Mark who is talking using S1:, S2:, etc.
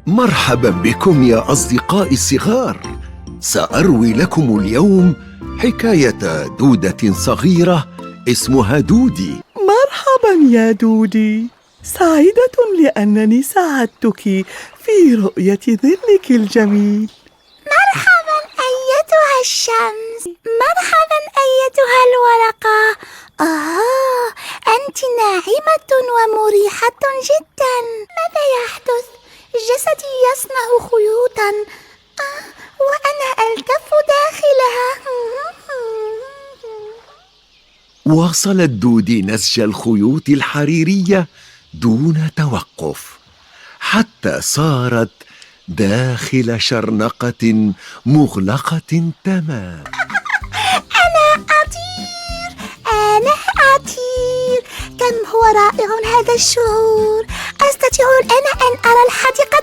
S1: مرحبا بكم يا أصدقائي الصغار. سأروي لكم اليوم حكاية دودة صغيرة اسمها دودي.
S2: مرحبا يا دودي، سعيدة لأنني ساعدتك في رؤية ظلك الجميل.
S3: مرحبا أيتها الشمس، مرحبا أيتها الورقة. أنت ناعمة ومريحة جدا. ماذا يحدث؟ جسدي يصنع خيوطا وأنا ألتف داخلها.
S1: واصلت دودي نسج الخيوط الحريرية دون توقف حتى صارت داخل شرنقة مغلقة تمام.
S3: أنا أطير، كم هو رائع هذا الشعور. أستطيع الآن أن أرى الحديقة